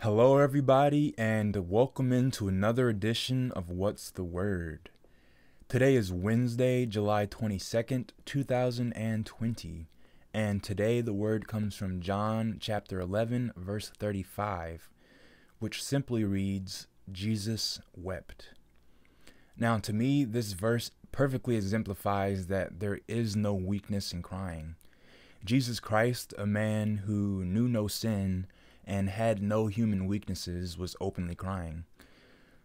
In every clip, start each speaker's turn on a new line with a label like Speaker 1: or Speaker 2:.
Speaker 1: Hello, everybody, and welcome into another edition of What's the Word. Today is Wednesday, July 22nd, 2020, and today the word comes from John chapter 11, verse 35, which simply reads, Jesus wept. Now, to me, this verse perfectly exemplifies that there is no weakness in crying. Jesus Christ, a man who knew no sin and had no human weaknesses, was openly crying.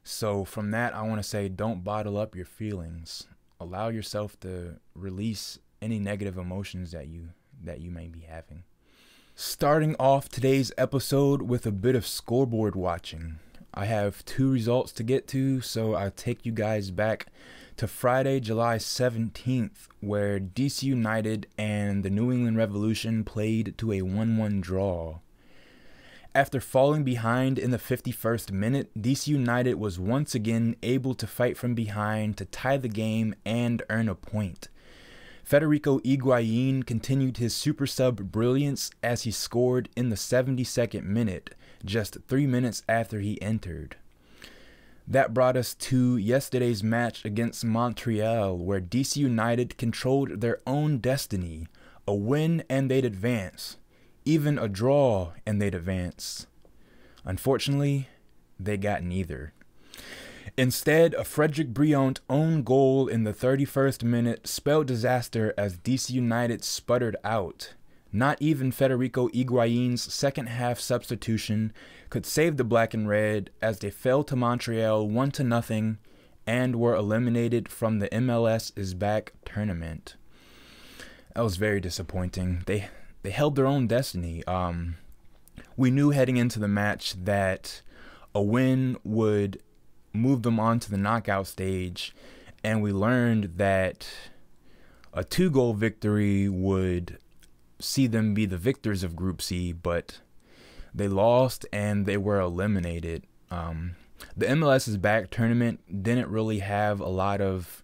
Speaker 1: So from that, I want to say, don't bottle up your feelings. Allow yourself to release any negative emotions that you may be having. Starting off today's episode with a bit of scoreboard watching. I have two results to get to, so I'll take you guys back to Friday, July 17th, where D.C. United and the New England Revolution played to a 1-1 draw. After falling behind in the 51st minute, D.C. United was once again able to fight from behind to tie the game and earn a point. Federico Higuain continued his super sub brilliance as he scored in the 72nd minute, just 3 minutes after he entered. That brought us to yesterday's match against Montreal, where D.C. United controlled their own destiny. A win and they'd advance. Even a draw and they'd advance. Unfortunately, they got neither. Instead, a Frederick Briont own goal in the 31st minute spelled disaster as DC United sputtered out. Not even Federico Higuain's second half substitution could save the black and red as they fell to Montreal 1-0 and were eliminated from the MLS is Back tournament. That was very disappointing. They held their own destiny. We knew heading into the match that a win would move them on to the knockout stage, and we learned that a 2-goal victory would see them be the victors of Group C, but they lost and they were eliminated. The MLS is Back tournament didn't really have a lot of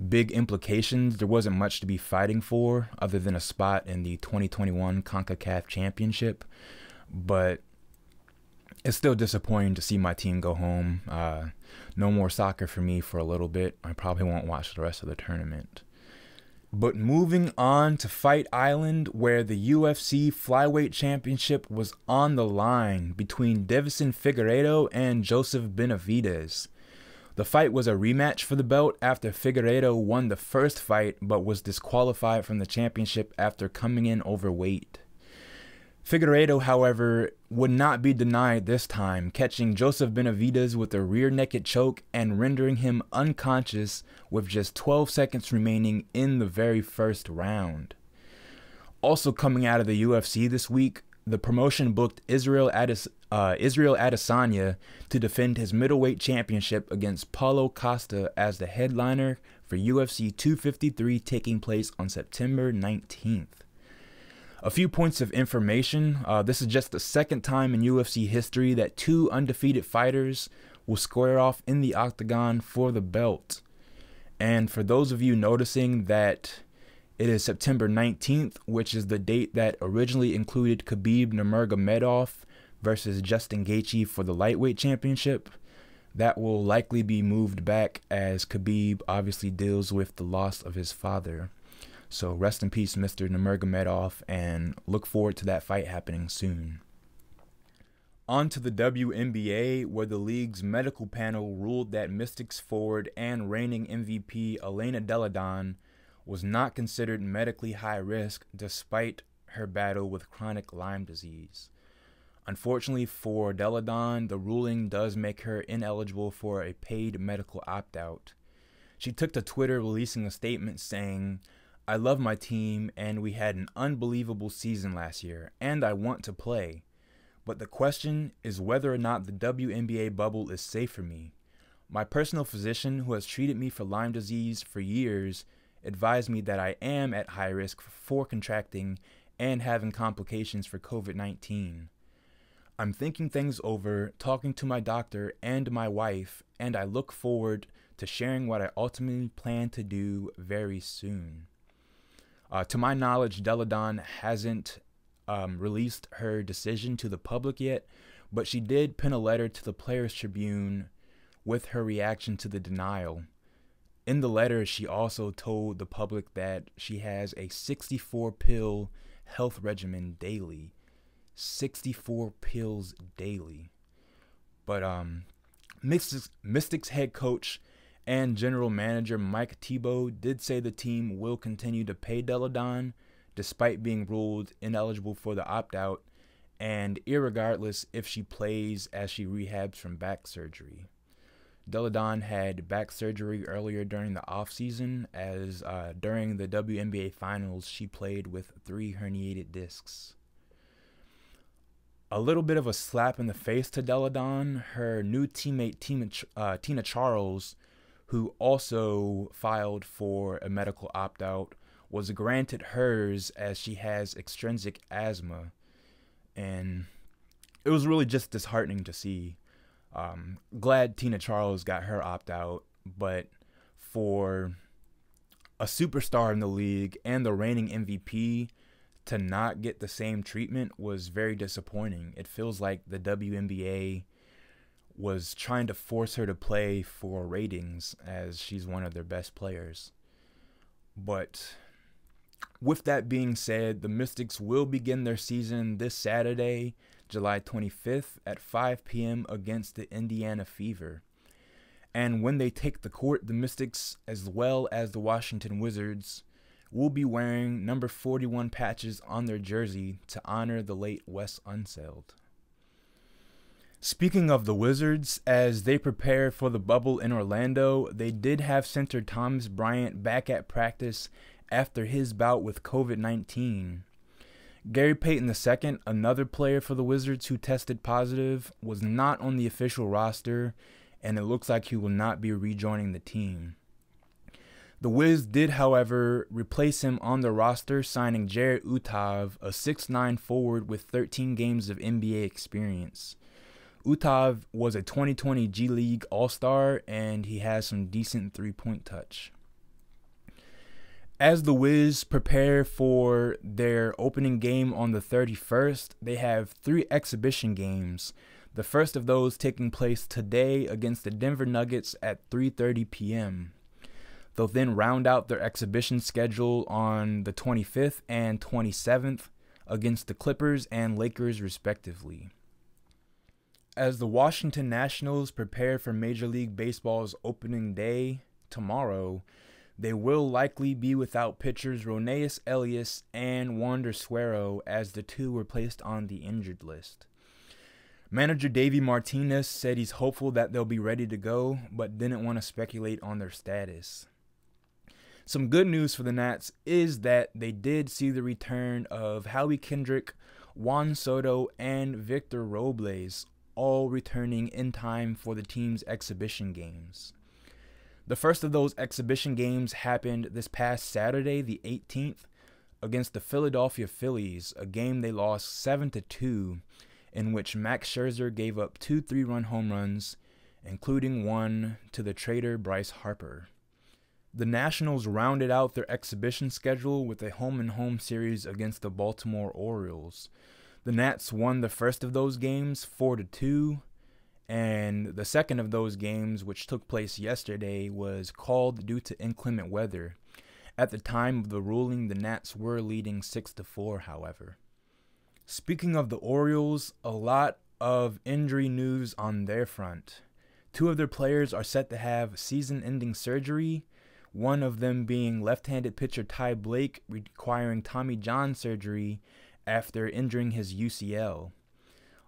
Speaker 1: big implications. There wasn't much to be fighting for other than a spot in the 2021 CONCACAF Championship, but it's still disappointing to see my team go home. No more soccer for me for a little bit. I probably won't watch the rest of the tournament. But moving on to Fight Island, where the UFC Flyweight Championship was on the line between Davison Figueiredo and Joseph Benavidez. The fight was a rematch for the belt after Figueiredo won the first fight but was disqualified from the championship after coming in overweight. Figueiredo, however, would not be denied this time, catching Joseph Benavidez with a rear naked choke and rendering him unconscious with just 12 seconds remaining in the very first round. Also coming out of the UFC this week, the promotion booked Israel Adesanya to defend his middleweight championship against Paulo Costa as the headliner for UFC 253 taking place on September 19th. A few points of information. This is just the second time in UFC history that two undefeated fighters will square off in the octagon for the belt. And for those of you noticing that it is September 19th, which is the date that originally included Khabib Nurmagomedov versus Justin Gaethje for the lightweight championship, that will likely be moved back as Khabib obviously deals with the loss of his father. So rest in peace, Mr. Nurmagomedov, and look forward to that fight happening soon. On to the WNBA, where the league's medical panel ruled that Mystics forward and reigning MVP Elena Delle Donne was not considered medically high risk despite her battle with chronic Lyme disease. Unfortunately for Delle Donne, the ruling does make her ineligible for a paid medical opt-out. She took to Twitter releasing a statement saying, "I love my team and we had an unbelievable season last year and I want to play. But the question is whether or not the WNBA bubble is safe for me. My personal physician, who has treated me for Lyme disease for years, advised me that I am at high risk for contracting and having complications for COVID-19. I'm thinking things over, talking to my doctor and my wife, and I look forward to sharing what I ultimately plan to do very soon." To my knowledge, Delle Donne hasn't released her decision to the public yet, but she did pen a letter to the Players Tribune with her reaction to the denial. In the letter, she also told the public that she has a 64-pill health regimen daily. 64 pills daily. But Mystics head coach and general manager Mike Thibault did say the team will continue to pay Deladon despite being ruled ineligible for the opt-out, and irregardless if she plays as she rehabs from back surgery. Deladon had back surgery earlier during the offseason, as during the WNBA Finals she played with 3 herniated discs. A little bit of a slap in the face to Deladon. Her new teammate Tina Charles, who also filed for a medical opt-out, was granted hers as she has extrinsic asthma. And it was really just disheartening to see. Glad Tina Charles got her opt-out, but for a superstar in the league and the reigning MVP to not get the same treatment was very disappointing. It feels like the WNBA was trying to force her to play for ratings, as she's one of their best players. But with that being said, the Mystics will begin their season this Saturday, July 25th at 5 p.m. against the Indiana Fever. And when they take the court, the Mystics, as well as the Washington Wizards, will be wearing number 41 patches on their jersey to honor the late Wes Unseld. Speaking of the Wizards, as they prepare for the bubble in Orlando, they did have center Thomas Bryant back at practice after his bout with COVID-19. Gary Payton II, another player for the Wizards who tested positive, was not on the official roster, and it looks like he will not be rejoining the team. The Wiz did, however, replace him on the roster, signing Jared Utav, a 6'9" forward with 13 games of NBA experience. Utav was a 2020 G League All-Star, and he has some decent three-point touch. As the Wiz prepare for their opening game on the 31st, they have 3 exhibition games, the first of those taking place today against the Denver Nuggets at 3:30 p.m. They'll then round out their exhibition schedule on the 25th and 27th against the Clippers and Lakers respectively. As the Washington Nationals prepare for Major League Baseball's opening day tomorrow, they will likely be without pitchers Roneus Elias and Wander Suero, as the two were placed on the injured list. Manager Davey Martinez said he's hopeful that they'll be ready to go, but didn't want to speculate on their status. Some good news for the Nats is that they did see the return of Howie Kendrick, Juan Soto, and Victor Robles, all returning in time for the team's exhibition games. The first of those exhibition games happened this past Saturday, the 18th, against the Philadelphia Phillies, a game they lost 7-2, in which Max Scherzer gave up 2 3-run home runs, including one to the traitor Bryce Harper. The Nationals rounded out their exhibition schedule with a home-and-home series against the Baltimore Orioles. The Nats won the first of those games 4-2, and the second of those games, which took place yesterday, was called due to inclement weather. At the time of the ruling, the Nats were leading 6-4, however. Speaking of the Orioles, a lot of injury news on their front. 2 of their players are set to have season-ending surgery, one of them being left-handed pitcher Ty Blake, requiring Tommy John surgery after injuring his UCL.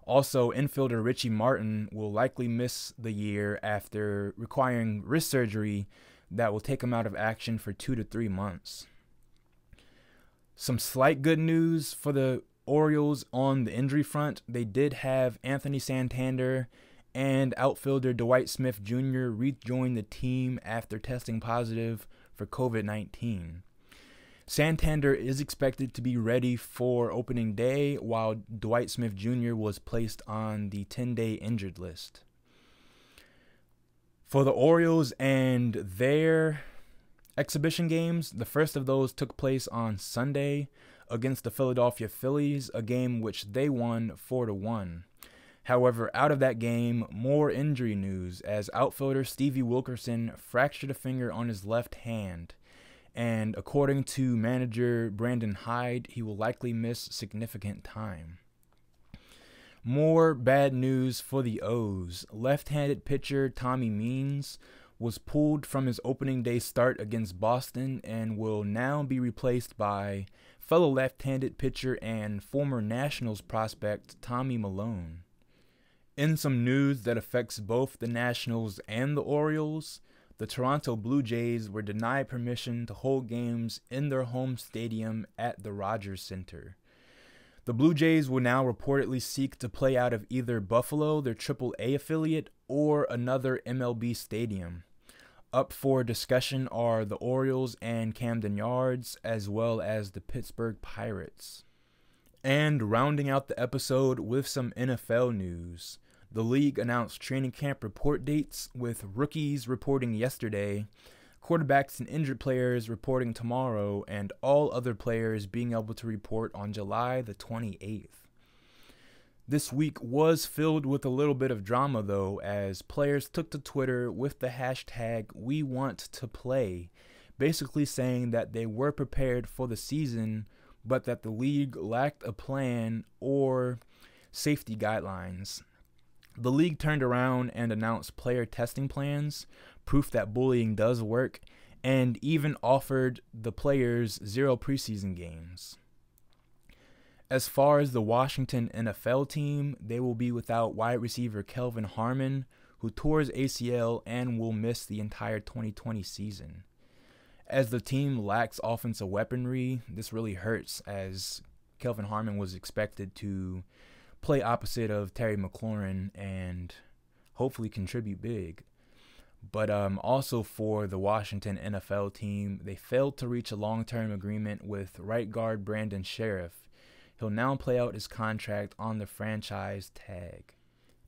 Speaker 1: Also, infielder Richie Martin will likely miss the year after requiring wrist surgery that will take him out of action for 2 to 3 months. Some slight good news for the Orioles on the injury front. They did have Anthony Santander and outfielder Dwight Smith Jr. rejoin the team after testing positive for COVID-19. Santander is expected to be ready for opening day, while Dwight Smith Jr. was placed on the 10-day injured list. For the Orioles and their exhibition games, the first of those took place on Sunday against the Philadelphia Phillies, a game which they won 4-1. However, out of that game, more injury news as outfielder Stevie Wilkerson fractured a finger on his left hand, and according to manager Brandon Hyde, he will likely miss significant time. More bad news for the O's. Left-handed pitcher Tommy Means was pulled from his opening day start against Boston and will now be replaced by fellow left-handed pitcher and former Nationals prospect Tommy Malone. In some news that affects both the Nationals and the Orioles, the Toronto Blue Jays were denied permission to hold games in their home stadium at the Rogers Center. The Blue Jays will now reportedly seek to play out of either Buffalo, their AAA affiliate, or another MLB stadium. Up for discussion are the Orioles and Camden Yards, as well as the Pittsburgh Pirates. And rounding out the episode with some NFL news. The league announced training camp report dates, with rookies reporting yesterday, quarterbacks and injured players reporting tomorrow, and all other players being able to report on July the 28th. This week was filled with a little bit of drama though, as players took to Twitter with the hashtag #WeWantToPlay, basically saying that they were prepared for the season, but that the league lacked a plan or safety guidelines. The league turned around and announced player testing plans, proof that bullying does work, and even offered the players 0 preseason games. As far as the Washington NFL team, they will be without wide receiver Kelvin Harmon, who tore his ACL and will miss the entire 2020 season. As the team lacks offensive weaponry, this really hurts, as Kelvin Harmon was expected to play opposite of Terry McLaurin and hopefully contribute big. But also for the Washington NFL team, they failed to reach a long-term agreement with right guard Brandon Sheriff. He'll now play out his contract on the franchise tag.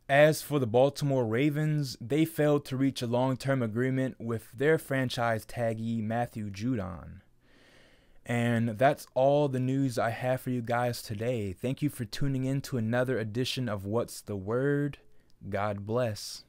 Speaker 1: As for the Baltimore Ravens, they failed to reach a long-term agreement with their franchise taggee Matthew Judon. And that's all the news I have for you guys today. Thank you for tuning in to another edition of What's the Word? God bless.